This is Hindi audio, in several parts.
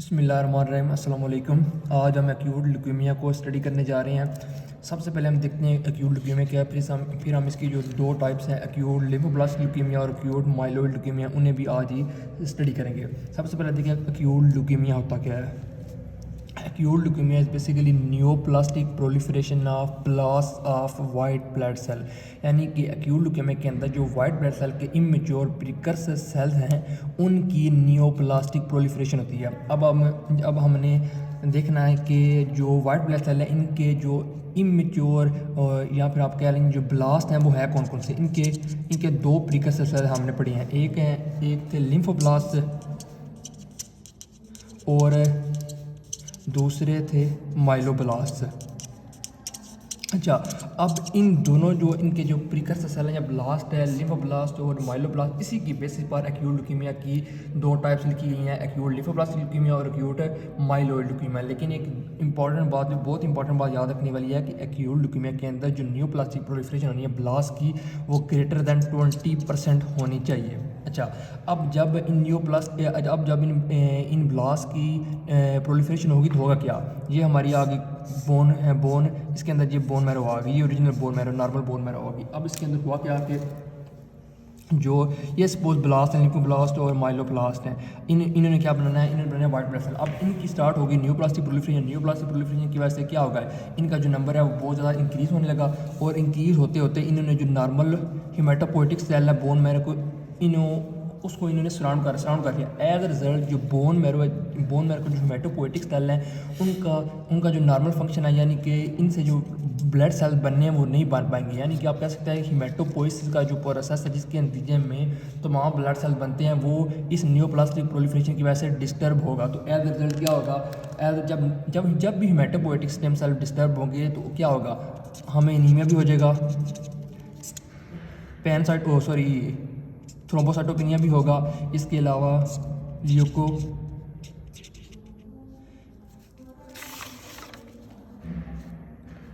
बिस्मिल्लाहिर्रहमानिर्रहीम अस्सलाम वालेकुम। आज हम एक्यूट ल्यूकेमिया को स्टडी करने जा रहे हैं। सबसे पहले हम देखते हैं एक्यूट ल्यूकेमिया क्या है, फिर हम इसकी जो दो टाइप्स हैं एक्यूट लिम्फोब्लास्ट ल्यूकेमिया और एक्यूट माइलोइड ल्यूकेमिया उन्हें भी आज ही स्टडी करेंगे। सबसे पहले देखिए एक्यूट ल्यूकेमिया होता क्या है। Acute leukemia is basically neoplastic proliferation of blast of white blood cell, यानी कि एक्यूट ल्यूकेमिया के अंदर जो वाइट ब्लड सेल के इमेच्योर प्रिकर्सर सेल्स हैं उनकी न्यूप्लास्टिक प्रोलिफरेशन होती है। अब हमने देखना है कि जो वाइट ब्लड सेल है इनके जो इमेच्योर या फिर आप कह लेंगे जो ब्लास्ट हैं वो है कौन कौन से। इनके दो प्रिकर्सर सेल हमने पढ़े हैं, एक थे लिम्फोब्लास्ट और दूसरे थे माइलोब्लास्ट। अच्छा, अब इन दोनों जो इनके जो प्रिकर्सर सेल हैं या ब्लास्ट है लिम्फोब्लास्ट और माइलोब्लास्ट, इसी की बेसिस पर एक्यूट ल्यूकेमिया की दो टाइप्स लिखी गई हैं, एक्यूट लिम्फोब्लास्ट ल्यूकेमिया और एक्यूट माइलोइड ल्यूकेमिया। लेकिन एक इंपॉर्टेंट बात, बहुत इंपॉर्टेंट बात याद रखने वाली है कि एक्यूट ल्यूकेमिया के अंदर जो न्यूप्लास्टिक प्रोलिफरेशन होनी है ब्लास्ट की वो ग्रेटर दैन 20% होनी चाहिए। अच्छा, अब जब इन ब्लास्ट की प्रोलिफरेशन होगी तो होगा क्या, ये हमारी आगे बोन इसके अंदर ये बोन मैरो आ गई, ये original bone marrow normal bone marrow होगी। अब इसके अंदर हुआ क्या कि जो ये सपोज ब्लास्ट है, लिम्फोब्लास्ट और माइलोब्लास्ट हैं, इन्होंने क्या बनाना है, इन्होंने बनाना है वाइट ब्लड सेल। अब इनकी स्टार्ट होगी न्यूप्लास्टिक प्रोलिफरेशन की वजह से क्या होगा, इनका जो नंबर है वो बहुत ज़्यादा इंक्रीज़ होने लगा और इंक्रीज़ होते होते इन्होंने जो नॉर्मल हिमेटोपोइटिक सेल है बोन मैरो को इन्होंने सराउंड कर दिया। एज अ रिजल्ट जो बोन मैरो को जो हिमेटोपोइटिक सेल हैं उनका जो नॉर्मल फंक्शन है, यानी कि इनसे जो ब्लड सेल बनने हैं वो नहीं बन पाएंगे। यानी कि आप कह सकते हैं हिमेटोपोइसिस का जो प्रोसेस है जिसके नतीजे में तमाम ब्लड सेल बनते हैं वो इस न्यूप्लास्टिक प्रोलिफरेशन की वजह से डिस्टर्ब होगा। तो एज अ रिजल्ट क्या होगा, जब भी हिमेटोपोइटिक स्टेम सेल डिस्टर्ब होंगे तो क्या होगा, हमें एनीमिया भी हो जाएगा, थ्रोम्बोसाइटोपेनिया भी होगा, इसके अलावा ल्यूको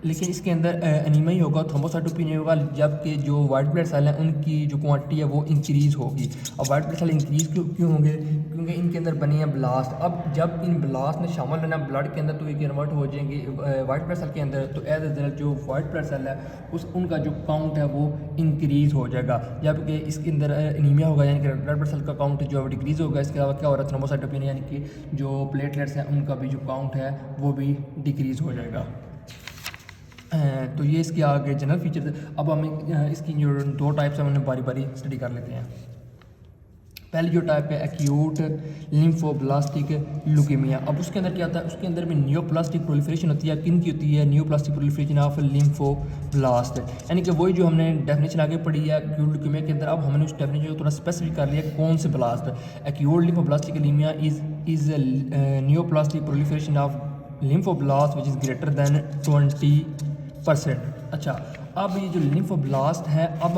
लेकिन इसके अंदर एनीमिया ही होगा, थ्रोम्बोसाइटोपेनिया होगा, जबकि जो वाइट ब्लड सेल हैं उनकी जो क्वांटिटी है वो इंक्रीज़ होगी। अब वाइट ब्लड सेल इंक्रीज़ क्यों होंगे, क्योंकि इनके अंदर बने हैं ब्लास्ट। अब जब इन ब्लास्ट ने शामिल होना ब्लड के अंदर तो ये कन्वर्ट हो जाएंगे वाइट ब्लड सेल के अंदर, तो एज अ रिजल्ट जो वाइट ब्लड सेल है उनका जो काउंट है वो इंक्रीज़ हो जाएगा, जबकि इसके अंदर एनीमिया होगा, यानी कि रेड ब्लड सेल का काउंट जो है डिक्रीज़ होगा। इसके अलावा क्या हो रहा है, थ्रोम्बोसाइटोपेनिया यानी कि जो प्लेटलेट्स हैं उनका भी जो काउंट है वो भी डिक्रीज़ हो जाएगा। तो ये इसके आगे जनरल फीचर्स है। अब हम इसकी जो दो टाइप्स हैं उन्हें बारी बारी स्टडी कर लेते हैं। पहली जो टाइप है एक्यूट लिम्फोब्लास्टिक ल्यूकेमिया। अब उसके अंदर क्या होता है, उसके अंदर भी न्यूप्लास्टिक प्रोलिफरेशन होती है। किन की होती है, न्यूप्लास्टिक प्रोलिफरेशन ऑफ लिम्फोब्लास्ट, यानी कि वही जो हमने डेफिनेशन आगे पढ़ी है एक्यूट ल्यूकेमिया के अंदर। अब हमने उस डेफिनेशन को थोड़ा स्पेसिफिक कर लिया कौन से blast. Acute lymphoblastic लीमिया is neoplastic proliferation of lymphoblast which is greater than 20%। अच्छा, अब ये जो लिम्फोब्लास्ट है, अब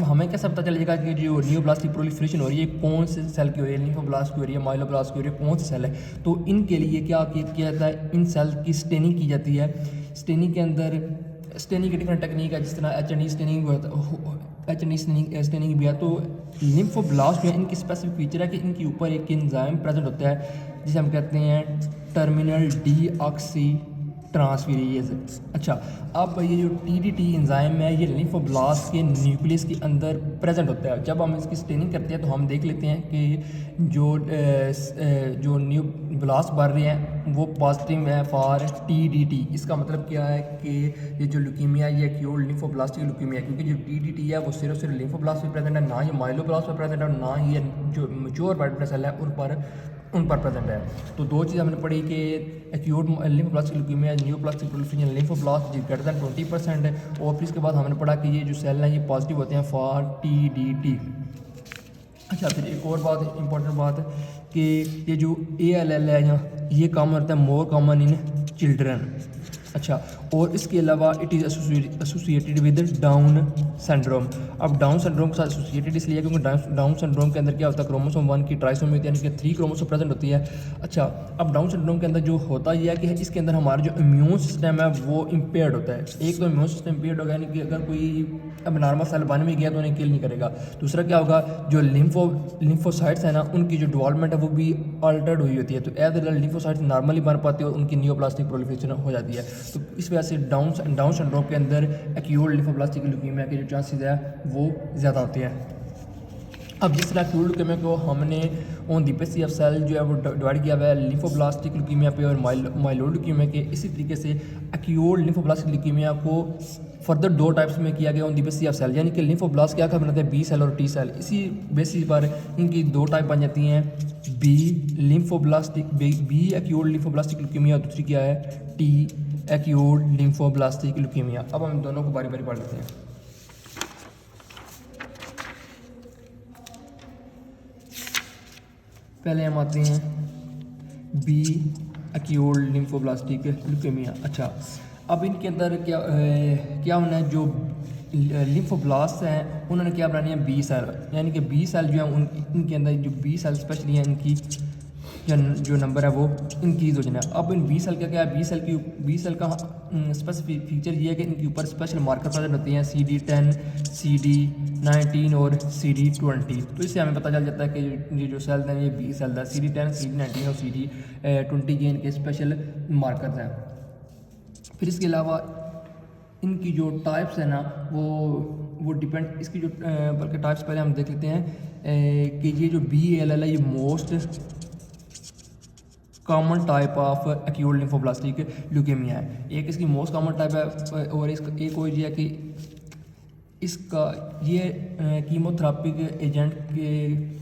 हमें कैसे पता चलेगा कि जो न्यूप्लास्टिक प्रोलिफरेशन हो रही है कौन से सेल की हो रही है, लिम्फोब्लास्ट की हो रही है, माइलोब्लास्ट की हो रही है, कौन से सेल है। तो इनके लिए क्या किया जाता है, इन सेल की स्टेनिंग की जाती है। स्टेनिंग के अंदर स्टेनिंग की डिफरेंट टेक्निक है, जिस तरह एच स्टेनिंग भी है। तो लिम्फोब्लास्ट में इनकी स्पेसिफिक फीचर है कि इनके ऊपर एक एंजाइम प्रेजेंट होता है जिसे हम कहते हैं टर्मिनल डीऑक्सी ट्रांसफेरेज। अच्छा, अब ये जो TDT एंजाइम है ये लिम्फोब्लास्ट के न्यूक्लियस के अंदर प्रेजेंट होता है। जब हम इसकी स्टेनिंग करते हैं तो हम देख लेते हैं कि जो न्यू ब्लास्ट बढ़ रहे हैं वो पॉजिटिव है फॉर TDT। इसका मतलब क्या है कि ये जो ल्यूकेमिया ये एक्यूट लिम्फोब्लास्टिक ल्यूकेमिया, क्योंकि जो TDT है वो सिर्फ लिम्फोब्लास्ट में प्रेजेंट है, ना ही माइलोब्लास्ट में प्रेजेंट है और ना ही जो मैच्योर वाइट ब्लड सेल है उन पर प्रेजेंट है। तो दो चीज़ हमने पढ़ी कि acute lymphoblastic leukaemia neoplastic proliferation lymphoblast greater than 20% है, और फिर इसके बाद हमने पढ़ा कि ये जो सेल हैं ये पॉजिटिव होते हैं फॉर TDT। अच्छा, फिर एक और बात इंपॉर्टेंट बात है कि ये जो ALL है ये कॉमन होता है, मोर कॉमन इन चिल्ड्रन। अच्छा, और इसके अलावा it is associated with down syndrome. अब डाउन सिंड्रोम के साथ एसोसिएटेड इसलिए क्योंकि डाउन सिंड्रोम के अंदर क्या होता है, क्रोमोसोम 1 की ट्राइसोमी होती है, यानी कि 3 क्रोमोसोम प्रेजेंट होती है। अच्छा, अब डाउन सिंड्रोम के अंदर जो होता यह है कि इसके अंदर हमारा जो इम्यून सिस्टम है वो इम्पेयर्ड होता है। एक तो इम्यून सिस्टम इम्पेयर्ड होगा, यानी कि अगर कोई अब नॉर्मल सेल बन भी गया तो उन्हें किल नहीं करेगा। दूसरा क्या होगा, जो लिम्फोसाइट्स है ना, उनकी जो डेवलपमेंट है वो भी अल्टर्ड हुई होती है, तो एज रिजल्ट लिम्फोसाइट्स नॉर्मली बन पाती है और उनकी नियोप्लास्टिक प्रोलिफरेशन हो जाती है। तो इस वजह से डाउन सिंड्रोम के अंदर एक्यूट लिम्फोब्लास्टिक ल्यूकीमिया के जो चांसेस है वो ज़्यादा होते हैं। अब जिस तरह एक्यूट ल्यूकीमिया को हमने on the basis of cell जो है वो डिवाइड किया हुआ है लिम्फोब्लास्टिक ल्यूकीमिया पे और माइलोइड ल्यूकीमिया के, इसी तरीके से एक्यूट लिम्फोब्लास्टिक ल्यूकीमिया को फर्दर 2 टाइप्स में किया गया on the basis of cell, यानी कि लिम्फोब्लास्ट क्या बनाते हैं, बी सेल और टी सेल। इसी बेसिस पर इनकी 2 टाइप बन जाती हैं, बी एक्यूट लिम्फोब्लास्टिक ल्यूकीमिया और दूसरी क्या है, टी एक्यूट लिम्फोब्लास्टिक ल्यूकीमिया। अब हम दोनों को बारी बारी पढ़ लेते हैं। पहले हम आते हैं बी एक्यूट लिम्फोब्लास्टिक ल्यूकीमिया। अच्छा, अब इनके अंदर क्या होना है, जो लिम्फोब्लास्ट हैं उन्होंने क्या बनानी है, बी सेल, यानी कि बी सेल जो है इनके अंदर जो बी सेल स्पेशली है इनकी जो नंबर है वो इंक्रीज हो जाना है। अब इन बी सेल का क्या है, बी सेल का स्पेसिफिक फीचर ये है कि इनके ऊपर स्पेशल मार्कर प्रेजेंट होते हैं, CD10, CD19 और CD20। तो इससे हमें पता चल जाता है कि ये जो सेल हैं ये बी सेल है। CD10, CD19 और CD20 के इनके स्पेशल मार्कर्स हैं। फिर इसके अलावा इनकी जो टाइप्स है ना वो डिपेंड, इसकी जो बल्कि टाइप्स पहले हम देख लेते हैं कि ये जो BALL है ये most common type of acute lymphoblastic leukaemia है। एक इसकी मोस्ट कॉमन टाइप है और एक और ये है कि इसका ये कीमोथेरापी के एजेंट के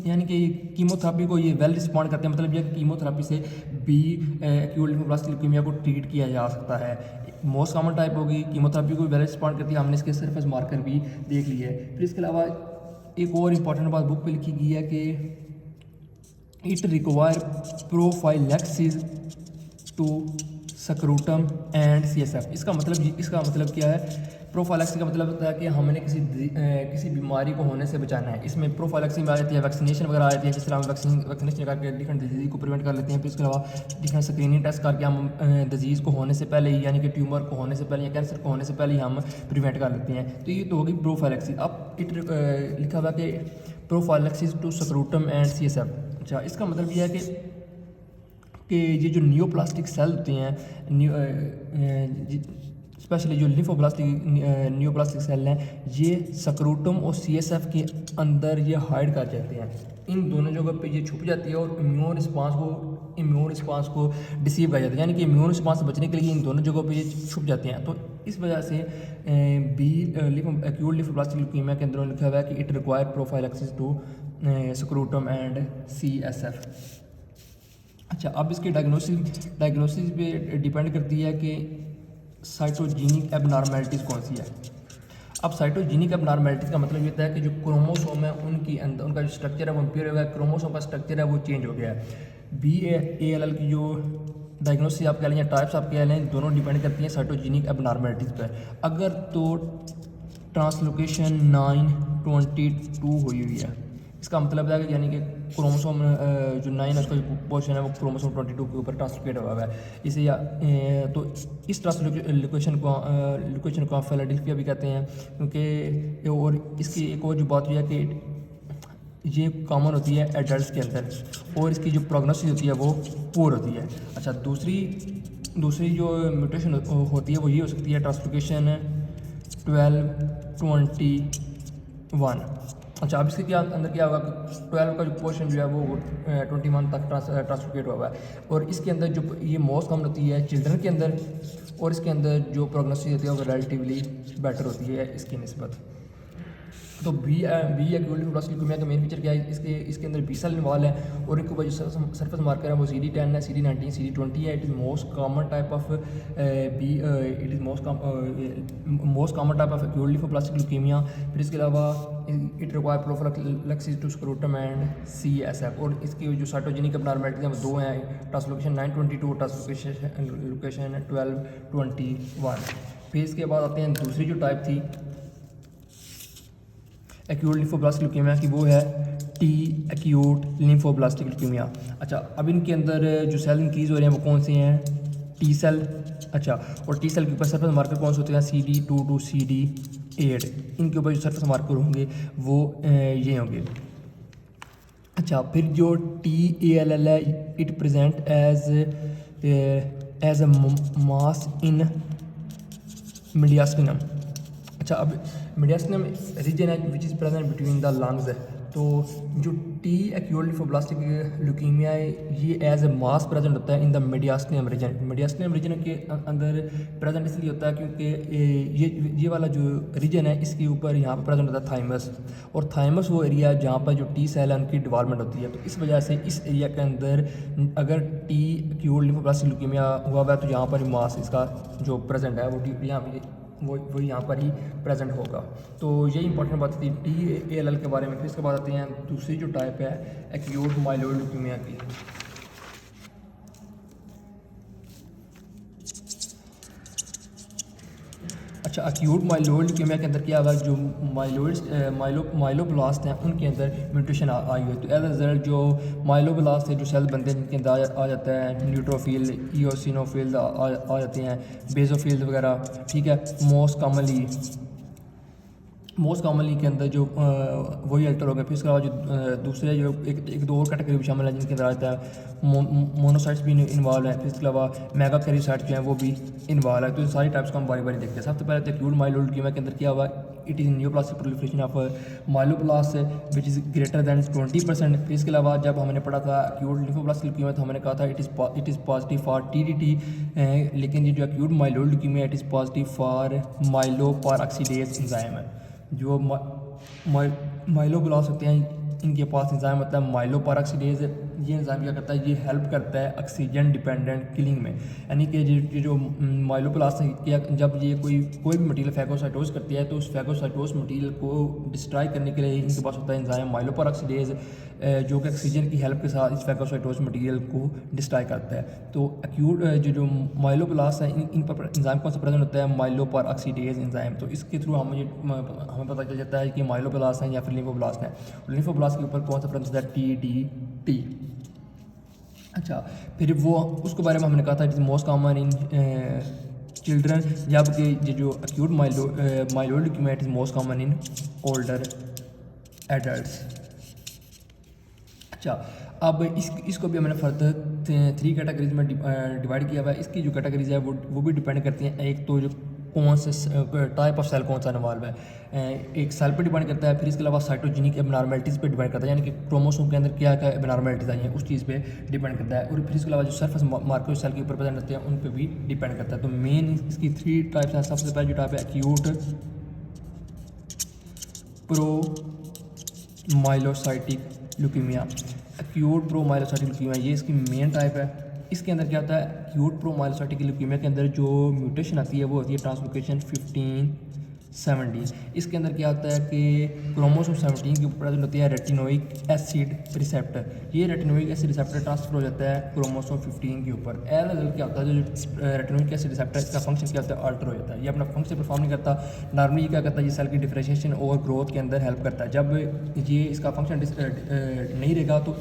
यानी कि कीमोथेरापी को ये वेल रिस्पॉन्ड करते हैं, मतलब ये कीमोथेरापी से भी एक्यूट लिम्फोब्लास्टिक ल्यूकेमिया को ट्रीट किया जा सकता है। मोस्ट कॉमन टाइप होगी, कीमोथेरापी को वेल रिस्पॉन्ड करती है, हमने इसके सरफेस मार्कर भी देख लिए है। फिर इसके अलावा एक और इम्पॉर्टेंट बात बुक पे लिखी गई है कि it require prophylaxis to scrotum and CSF। इसका मतलब क्या है, प्रोफाइलैक्सिस का मतलब होता है कि हमने किसी बीमारी को होने से बचाना है। इसमें प्रोफाइलैक्सिस में आ जाती है वैक्सीनेशन वगैरह आ जाती है, जिस तरह हम वैक्सीनेशन करके डिफरेंट डिजीज़ को प्रिवेंट कर लेते हैं। फिर इसके अलावा डिफरेंट स्क्रीनिंग टेस्ट करके हम डिजीज़ को होने से पहले ही, यानी कि ट्यूमर को होने से पहले या कैंसर को होने से पहले ही हम प्रिवेंट कर लेते हैं। तो ये तो होगी प्रोफाइलैक्सिस। अब लिखा हुआ कि prophylaxis to scrotum and CSF। अच्छा, इसका मतलब यह है कि ये जो नियोप्लास्टिक सेल होते हैं, स्पेशली जो नियोप्लास्टिक सेल हैं, ये स्क्रूटम और CSF के अंदर ये हाइड कर जाते हैं। इन दोनों जगह पे ये छुप जाती है और इम्यून रिस्पांस को डिसीव कर जाता है, यानी कि इम्यून रिस्पांस से बचने के लिए इन दोनों जगहों पे ये छुप जाते हैं। तो इस वजह से एक्यूट लिम्फोब्लास्टिक ल्यूकीमिया के अंदर लिखा हुआ है कि it require prophylaxis to scrotum and CSF। अच्छा, अब इसके डायग्नोसिस पे डिपेंड करती है कि साइटोजेनिक एबनॉर्मेलिटीज़ कौन सी है। अब साइटोजेनिक एबनॉर्मेलिटीज़ का मतलब ये होता है कि जो क्रोमोसोम है उनके अंदर उनका जो स्ट्रक्चर है वो इम्पेयर हो गया, क्रोमोसोम का स्ट्रक्चर है वो चेंज हो गया है। BALL की जो डायग्नोसिस आप कह लें या टाइप्स आप कह लें, दोनों डिपेंड करती हैं साइटोजेनिक एबनॉर्मेलिटीज़ पर। अगर तो ट्रांसलोकेशन 922 हुई है, इसका मतलब है कि यानी कि क्रोमोसोम जो 9 है उसका जो पोर्शन है वो क्रोमोसोम 22 के ऊपर ट्रांसलोकेट हुआ है इसे तो इस ट्रांसलोकेशन को आप फिलाडेल्फिया भी कहते हैं, क्योंकि और इसकी एक और जो बात यह है कि ये कॉमन होती है एडल्ट के अंदर और इसकी जो प्रोग्नोसिस होती है वो पुअर होती है। अच्छा, दूसरी जो म्यूटेशन होती है वो ये हो सकती है ट्रांसलोकेशन 1221। अच्छा, अब इसके अंदर क्या होगा कि 12 का जो पोर्शन जो है वो 21 तक ट्रांसलोकेट हुआ है और इसके अंदर जो ये मोस्ट कॉमन होती है चिल्ड्रन के अंदर और इसके अंदर जो प्रोग्नोसिस होती है वो रिलेटिवली बेटर होती है इसकी निस्बत। तो बी एक्यूट लिम्फोब्लास्टिक ल्यूकेमिया का मेन फीचर क्या है, इसके अंदर बी सेल इन्वॉल्व है और इनके ऊपर जो सरफेस मार्कर है वो CD10 है, CD19, CD20 है। It is most common type of most common type of acute lymphoblastic leukemia. फिर इसके अलावा it require prophylaxis to scrotum and CSF। और इसकी जो साइटोजेनिक एबनॉर्मलिटीज हैं वो दो हैं, ट्रांसलोकेशन 922 और ट्रांसलोकेशन 1221। फिर इसके बाद आते हैं दूसरी जो टाइप थी एक्यूट लिम्फोब्लास्टिक ल्यूकेमिया की, वो है T एक्यूट लिम्फोब्लास्टिक ल्यूकेमिया। अच्छा, अब इनके अंदर जो सेल इंक्रीज़ हो रहे हैं वो कौन से हैं, T सेल। अच्छा, और T सेल के ऊपर सरफेस मार्कर कौन से होते हैं, CD2 to CD8। इनके ऊपर जो सरफेस मार्कर होंगे वो ये होंगे। अच्छा, फिर जो TALL है it present as a mass in mediastinum. अच्छा, अब मीडियास्टिनम रीजन है which is present between the lungs है। तो जो T एक्यूट लिम्फोब्लास्टिक ल्यूकेमिया है ये एज ए मास प्रेजेंट होता है in the mediastinum region. Mediastinum region के अंदर प्रेजेंट इसलिए होता है क्योंकि ये वाला जो रीजन है इसके ऊपर यहाँ पर प्रेजेंट होता है थाइमस, और थाइमस वो एरिया है जहाँ पर जो T सेल है उनकी डेवलपमेंट होती है। तो इस वजह से इस एरिया के अंदर अगर T एक्यूट लिम्फोब्लास्टिक ल्यूकेमिया हुआ है तो यहाँ पर मास इसका जो प्रेजेंट है वो यहाँ पर वो यहाँ पर ही प्रेजेंट होगा। तो यही इंपॉर्टेंट बात थी TALL के बारे में। फिर इसके बाद आते हैं दूसरी जो टाइप है एक्यूट माइलोइड ल्यूकेमिया की। अच्छा, एक्यूट माइलोइड ल्यूकेमिया के अंदर क्या हुआ, जो माइलोब्लास्ट हैं उनके अंदर म्यूटेशन आई हुई है। तो एज अ रिजल्ट जो माइलोब्लास्ट है जो सेल बनते हैं जिनके अंदर आ जाता है न्यूट्रोफिल, इओसिनोफिल आ जाते हैं, बेसोफिल वगैरह, ठीक है। मोस्ट कॉमनली के अंदर जो वही अल्टर हो गए। फिर उसके अलावा जो दूसरे जो एक दो और कैटेगरी भी शामिल है जिनके अंदर आता है मोनोसाइट्स भी इन्वॉल्व है। फिर इसके अलावा मेगा कैरियोसाइट्स जो हैं वो भी इन्वॉल्व है। तो इन सारी टाइप्स को हम बारी बारी देखते हैं। सबसे पहले तो एक्यूट माइलोइड ल्यूकेमिया के अंदर क्या हुआ, it is neoplastic proliferation of myeloblast which is greater than 20%। फिर इसके अलावा जब हमने पढ़ा था एक्यूट लिम्फोब्लास्टिक ल्यूकेमिया तो हमने कहा था it is positive for TDT, लेकिन ये जो acute myeloid leukaemia it is positive for माइलोपेरोक्सीडेज enzyme है। जो माइलोब्लास्ट होते हैं इनके पास एंजाइम होता है माइलोपेरोक्सीडेज। ये एंजाइम क्या करता है, ये हेल्प करता है ऑक्सीजन डिपेंडेंट किलिंग में। यानी कि जो माइलोब्लास्ट है जब ये कोई भी मटीरियल फैगोसाइटोस करती है तो उस फैगोसाइटोस मटीरियल को डिस्ट्रॉय करने के लिए इनके पास होता है एंजाइम माइलोपेरोक्सीडेज, जो कि ऑक्सीजन की हेल्प के साथ इस फैगोसाइटोस मटीरियल को डिस्ट्रॉय करता है। तो एक्यूट जो माइलोब्लास्ट है इन पर एंजाइम कौन सा प्रेजेंट होता है, माइलोपेरोक्सीडेज एंजाइम। तो इसके थ्रू हमें पता चल जाता है कि माइलोब्लास्ट है या फिर लिम्फोब्लास्ट है। लिम्फोब्लास्ट के ऊपर कौन सा प्रेजेंट होता है, TDT। अच्छा, फिर वो उसके बारे में हमने कहा था it is most common in children, जबकि जो acute myeloid leukaemia it is most common in older adults. अच्छा, अब इसको भी हमने फर्दर 3 कैटेगरीज में डिवाइड किया हुआ है। इसकी जो कैटेगरीज है वो भी डिपेंड करती हैं, एक तो जो कौन से टाइप ऑफ सेल कौन सा इन्वॉल्व है, एक सेल पे डिपेंड करता है। फिर इसके अलावा साइटोजेनिक एबनॉर्मलिटीज़ पे डिपेंड करता है, यानी कि क्रोमोसोम के अंदर क्या क्या एबनॉर्मलिटीज़ आई हैं उस चीज़ पे डिपेंड करता है। और फिर इसके अलावा जो सरफेस मार्कर सेल के ऊपर प्रेजेंट होते हैं उन पे भी डिपेंड करता है। तो मेन इसकी 3 टाइप्स हैं। सबसे पहले जो टाइप है acute promyelocytic leukemia. Acute promyelocytic leukemia ये इसकी मेन टाइप है। इसके अंदर क्या होता है, एक्यूट प्रो माइलोसाइटिक ल्यूकेमिया के अंदर जो म्यूटेशन आती है वो होती है ट्रांसलोकेशन 15/17। इसके अंदर क्या होता है कि क्रोमोसोम 17 के ऊपर प्रेजेंट होती है रेटिनोइक एसिड रिसेप्टर। ये रेटिनोइक एसिड रिसेप्टर ट्रांसफर हो जाता है क्रोमोसोम 15 के ऊपर। एल क्या होता है, जो रेटिनोइक एसिड रिसेप्टर इसका फंक्शन क्या होता है, अल्टर हो जाता है। ये अपना फंक्शन परफॉर्म नहीं करता। नॉर्मली ये क्या करता है, ये सेल की डिफरेंशिएशन और ग्रोथ के अंदर हेल्प करता है। जब ये इसका फंक्शन नहीं रहेगा तो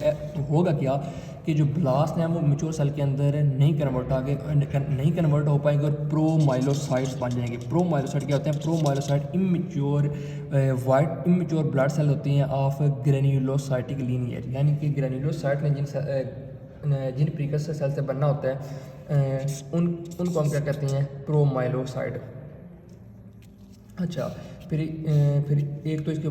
होगा क्या कि जो ब्लास्ट हैं वो मेच्योर सेल के अंदर नहीं कन्वर्ट हो पाएंगे और प्रोमाइलोसाइट्स बन जाएंगे। प्रोमाइलोसाइट क्या होते हैं, प्रोमाइलोसाइट इमेच्योर ब्लड सेल होते हैं ऑफ ग्रेन्युलोसाइटिक लीनियर, यानी कि ग्रेन्युलोसाइट ने जिन प्रीकसर सेल से बनना होता है उनको हम क्या कहते हैं, प्रोमाइलोसाइट। अच्छा, फिर एक तो इसके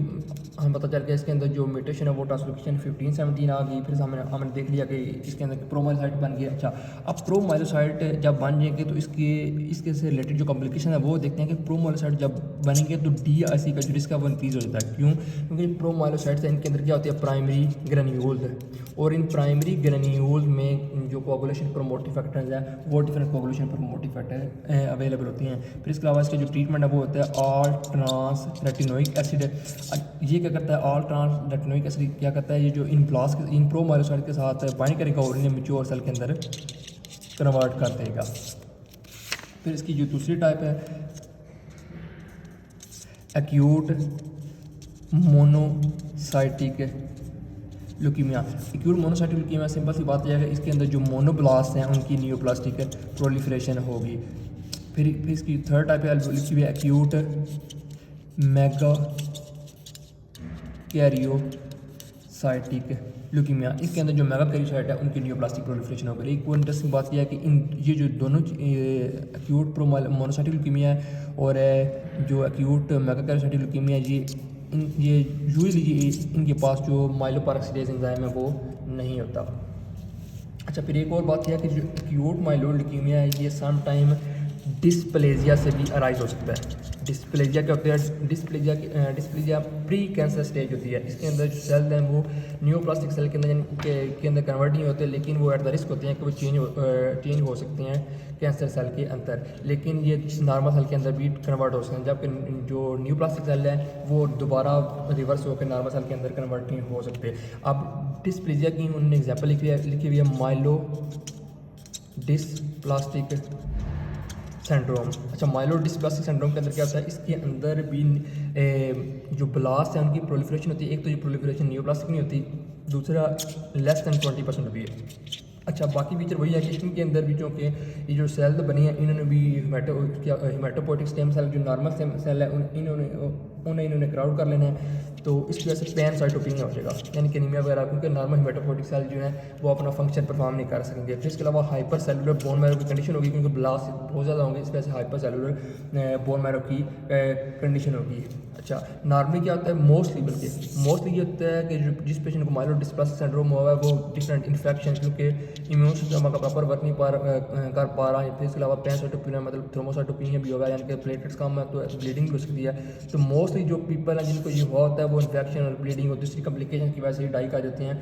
हम पता चल गया इसके अंदर जो म्यूटेशन है वो ट्रांसलोकेशन 1517 आ गई। फिर हमने देख लिया कि इसके अंदर प्रोमाइलोसाइट बन गया। अच्छा, अब प्रोमाइलोसाइट जब बन जाएंगे तो इसके से रिलेटेड जो कॉम्प्लिकेशन है वो देखते हैं कि प्रोमाइलोसाइट जब बनेंगे तो DRC का जो रिस्क है वो इंक्रीज़ हो जाता है। क्यों? क्योंकि प्रोमाइलोसाइट से इनके अंदर क्या होती है, प्राइमरी ग्रेन्यूल्स है, और इन प्राइमरी ग्रेन्यूल्स में जो कोआगुलेशन प्रमोटिव फैक्टर्स है वो different coagulation promotive factor available होती हैं। फिर इसके अलावा इसका जो ट्रीटमेंट है वो होता है ऑल ट्रांस रेटिनोइक एसिड। ये क्या करता है, ऑल ट्रांस रेटिनोइक एसिड क्या करता है, ये जो इन प्रोमाइलोसाइट के साथ बाइंड करेगा और इन्हें मैच्योर सेल के अंदर कन्वर्ट कर देगा। फिर इसकी जो दूसरी टाइप है acute monocytic leukemia. Acute monocytic leukemia simple सी बात यह है कि इसके अंदर जो मोनोब्लास्ट हैं उनकी नियोप्लास्टिक प्रोलिफरेशन होगी। फिर इसकी थर्ड टाइप है लिखी हुई है एक्यूट मेगा कैरियोसाइटिक ल्यूकीमिया। इसके अंदर जो मेगा कैरियोसाइट है उनकी नियोप्लास्टिक प्रोलिफरेशन होगी। एक और इंटरेस्टिंग बात यह है कि ये जो दोनों एक्यूट मोनोसाइटिक ल्यूकीमिया है और जो एक्यूट मेगा कैरियोसाइटिक ल्यूकीमिया ये यूजुअली इनके पास जो माइलोपेरोक्सीडेज एंजाइम है वो नहीं होता। अच्छा, फिर एक और बात यह है कि जो एक्यूट माइलोइड ल्यूकीमिया है ये सम टाइम डिस्प्लेजिया से भी अराइज हो सकता है। डिस्प्लेजिया क्या होता है, डिस्प्लेजिया प्री कैंसर स्टेज होती है। इसके अंदर जो सेल हैं वो न्यूप्लास्टिक सेल के अंदर कन्वर्ट नहीं होते, लेकिन वो एट द रिस्क होते हैं कि वो चेंज हो सकते हैं कैंसर सेल के अंदर, लेकिन ये नॉर्मल सेल के अंदर भी कन्वर्ट हो सकते हैं। जबकि जो न्यूप्लास्टिक सेल है वो दोबारा रिवर्स होकर नॉर्मल सेल के अंदर कन्वर्ट नहीं हो सकते। अब डिस्प्लेजिया की उन्होंने एग्जाम्पल लिखी हुई है माइलो डिस्प्लास्टिक सिंड्रोम। अच्छा, माइलो डिस्प्लास्टिक सिंड्रोम के अंदर क्या होता है, इसके अंदर भी जो ब्लास्ट है उनकी प्रोलिफरेशन होती है। एक तो ये प्रोलिफरेशन नियोप्लास्टिक नहीं होती, दूसरा लेस दैन 20% होती है। अच्छा, बाकी फीचर वही है कि इनके अंदर भी जो कि ये जो सेल बनी है इन्होंने भी हिमेटोपोइटिक स्टेम सेल जो नॉर्मल सेल है इन्होंने क्राउड कर लेना है, तो इसकी वजह से पैनसाइटोपेनिया हो जाएगा, यानी कि एनीमिया वगैरह, क्योंकि नॉर्मल हिमेटोपोइटिक सेल जो है वो अपना फंक्शन परफॉर्म नहीं कर सकेंगे। फिर इसके अलावा हाइपर सेलुलर बोन मैरो की कंडीशन होगी, क्योंकि ब्लास्ट बहुत ज़्यादा होंगे, इस वजह से हाइपर सेलुलर बोन मैरो की कंडीशन होगी। अच्छा, नॉर्मली क्या होता है, मोस्टली ये होता है कि जिस पेशेंट को माइलो डिस्प्लास्टिक सिंड्रोम हुआ है वो डिफरेंट इन्फेक्शन, क्योंकि इम्यून सिस्टम का प्रॉपर वर्क नहीं कर पा रहा है। फिर इसके अलावा पैनसाइटोपेनिया मतलब थ्रोम्बोसाइटोपेनिया भी होगा, यानी कि प्लेटलेट्स कम है तो ब्लीडिंग भी हो सकती है। तो मोस्टली जो पीपल हैं जिनको ये हुआ होता है वो इन्फेक्शन और ब्लीडिंग और दूसरी कम्प्लिकेशन की वजह से डाई कर जाते हैं,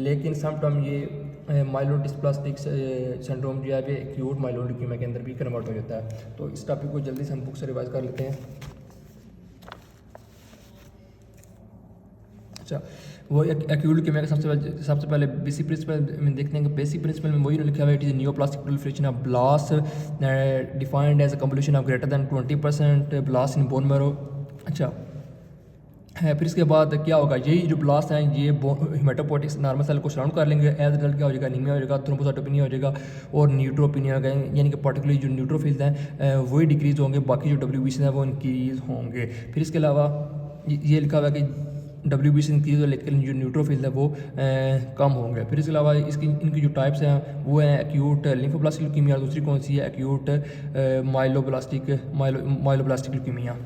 लेकिन समटाइम ये माइलो डिस्प्लास्टिक सिंड्रोम जो है वो एक्यूट माइलो ल्यूकीमिया के अंदर भी कन्वर्ट हो जाता है। तो इस टॉपिक को जल्दी से हम बुक से रिवाइज कर लेते हैं। अच्छा, वो एक्यूट ल्यूकीमिया का सबसे पहले बेसिक प्रिंसिपल में देखते हैं कि बेसिक प्रिंसिपल में वही लिखा हुआ है, it is neoplastic proliferation of blast defined as a composition of greater than 20% blast in bone marrow. अच्छा है, फिर इसके बाद क्या होगा, यही जो ब्लास्ट हैं ये हिमेटोपोइटिक नॉर्मल सेल को सराउंड कर लेंगे, एज रिजल्ट क्या हो जाएगा, एनीमिया हो जाएगा, थ्रोम्बोसाइटोपेनिया हो जाएगा और न्यूट्रोपेनिया हो जाएगा, यानी कि पर्टिकुलरली जो न्यूट्रोफिल्स हैं वही डिक्रीज़ होंगे, बाकी जो WBC हैं वो इंक्रीज़ होंगे। फिर इसके अलावा ये लिखा हुआ है कि WBC इंक्रीज हो लेकिन जो न्यूट्रोफिल है वो कम होंगे। फिर इसके अलावा इनकी जो टाइप्स हैं वो हैं एक्यूट लिम्फोब्लास्टिक ल्यूकीमिया, दूसरी कौन सी है acute myeloblastic leukemia.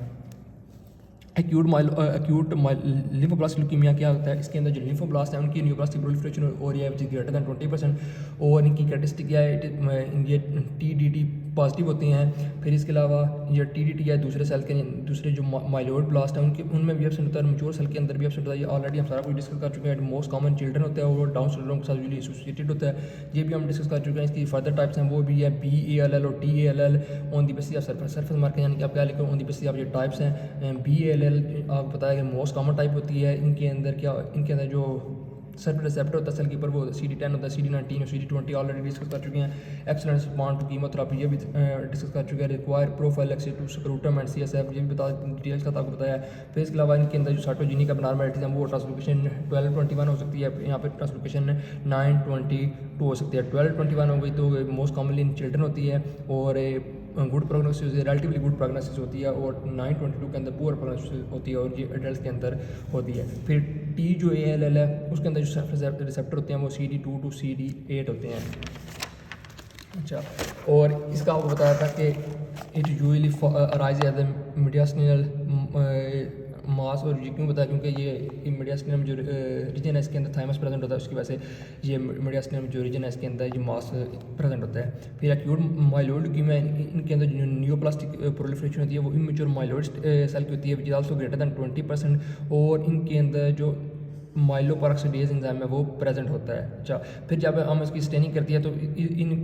Acute lymphoblastic leukemia क्या होता है, इसके अंदर जो लिम्फोब्लास्ट है उनकी न्यूप्लास्टिक प्रोलिफरेशन हो रही है विच इज ग्रेटर दैन 20%, और इनकी कैरेक्टरिस्टिक क्या है, ये TDT पॉजिटिव होती हैं। फिर इसके अलावा ये TDT है दूसरे जो माइलोइड ब्लास्ट है उनमें भी एब्सेंट होता है, मैच्योर सेल के अंदर भी एब्सेंट होता है। ये ऑलरेडी हम सारा कुछ डिस्कस कर चुके हैं। मोस्ट कॉमन चिल्ड्रन होता है और डाउन सिंड्रोम के साथ यूजुअली एसोसिएटेड होता है, ये भी हम डिस्कस कर चुके हैं। इसकी फर्दर टाइप्स हैं वो भी है BALL और TALL on the basis of surface marking, यानी कि आप क्या लिखो ऑन दी बेसिस ऑफ ये टाइप्स हैं। BALL आपको पता है कि मोस्ट कॉमन टाइप होती है। इनके अंदर जो सर्फ रिसेप्टर होता है सेल के ऊपर वो CD10 होता है, CD19 और CD20 ऑलरेडी डिस्कस कर चुके हैं। एक्सलेंस रिस्पॉन्स टू कीमोथेरेपी ये भी डिस्कस कर चुके हैं। Require prophylaxis to scrotum and CSF ये भी डिटेल्स का आपको बताया। फिर इसके अलावा इनके अंदर जो साइटोजेनिक एबनॉर्मैलिटीज हैं वो ट्रांसलोकेशन 1221 हो सकती है, यहाँ पर ट्रांसलोकेशन 922 हो सकती है। 1221 हो गई तो मोस्ट कॉमनली इन चिल्ड्रन होती है और good prognosis relatively good prognosis होती है, और 922 के अंदर पुअर प्रोग्नोसिस होती है और ये एडल्ट के अंदर होती है। फिर T जो ALL है उसके अंदर जो रिसेप्टर होते हैं वो CD2 to CD8 होते हैं। अच्छा, और इसका आपको बताया था कि it usually arise as the mediastinal mass. और ये क्यों बताया, क्योंकि ये मीडियास्टिनम जो रीजन है इसके अंदर थाइमस प्रेजेंट होता है, उसकी वजह से ये मीडियास्टिनम जो रीजन है इसके अंदर ये मास प्रेजेंट होता है। फिर एक्यूट माइलोइड ल्यूकीमिया, इनके अंदर जो नियोप्लास्टिक प्रोलिफरेशन होती है वो इमेच्योर माइलोइड सेल की होती है, which is also greater than 20%। और इनके अंदर जो माइलोपेरोक्सीडेज एंजाइम है वो प्रेजेंट होता है। अच्छा, फिर जब हम इसकी स्टेनिंग करती है तो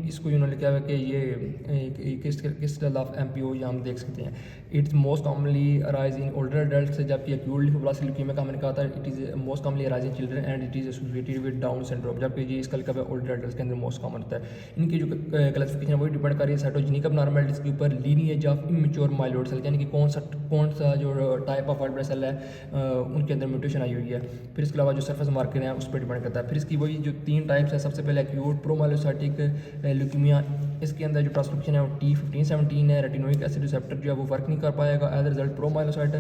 इसको इन्होंने लिखा हुआ है कि ये किस ऑफ MPO ये हम देख सकते हैं। It's most commonly arise in older adult, जबकि एक्यूट लिम्फोब्लास्टिक ल्यूकीमिया का मैंने कहा था it is most commonly arise in children and it is associated with down syndrome, जबकि ये इसका लिखा हुआ है ओल्डर एडल्ट के अंदर मोस्ट कॉमन होता है। इनकी जो क्लासिफिकेशन है वही डिपेंड कर रही है साइटोजेनिक अबनॉर्मलिटीज़ के ऊपर, lineage of immature myeloid cell, यानी कि कौन सा जो type of white blood cell है उनके अंदर म्यूटेशन आई हुई है। फिर इसके अलावा जो सरफेस मार्कर है उस पर डिपेंड करता है। फिर इसकी वही जो 3 टाइप्स है, सबसे पहले एक्यूट प्रोमाइलोसाइटिक ल्यूकीमिया, इसके अंदर जो ट्रांसक्रिप्शन है वो T1517 है। रेटिनोइक एसिड रिसेप्टर जो है वो वर्क नहीं कर पाएगा, एज रिजल्ट प्रोमाइलोसाइट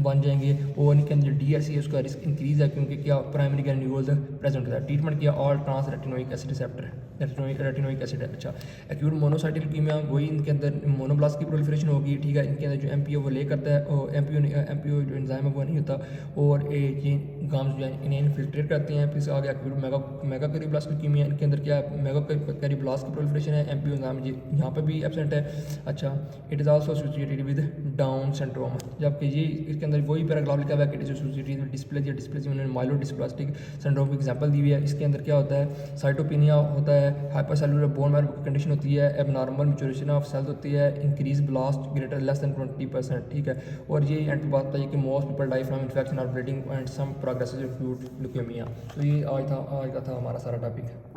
बन जाएंगे। और इनके अंदर जो DRC है उसका रिस्क इंक्रीज है, क्योंकि क्या प्राइमरी ग्रैन्यूल्स प्रेजेंट होता है। ट्रीटमेंट किया all trans retinoic acid receptor है, रेटिनोइक एसिड है। अच्छा, एक्यूट मोनोसाइटिक ल्यूकीमिया, वही इनके अंदर मोनोब्लास्ट की प्रोलिफरेशन होगी, ठीक है। इनके अंदर जो MPO वो ले करता है, और MPO जो एंजाइम है वो नहीं होता, और ये गाम्स जो है इन्हें इन्फिल्ट्रेट करते हैं। फिर आगे एक्यूट मेगा कैरीब्लास्ट ल्यूकीमिया, इनके अंदर क्या है मेगा कैरीब्लास्ट की प्रोलिफरेशन है, MPO एंजाइम यहाँ पे भी एब्सेंट है। अच्छा, it is also associated with down syndrome, जबकि ये इसके अंदर वही पैराग्राफ लिखा हुआ है कि it is associated with dysplasia उन्होंने माइलोडिस्प्लास्टिक सिंड्रोम की एग्जांपल दी हुई है। इसके अंदर क्या होता है, साइटोपिनिया होता है, हाइपरसेलुलर बोन मैरो कंडीशन होती है, एबनॉर्मल मैच्योरेशन ऑफ सेल्स होती है, increase blast greater less than 20%, ठीक है। और ये एंड बात बताइए कि most people die from infection और bleeding and some progressive acute leukemia. तो ये आज का था हमारा सारा टॉपिक।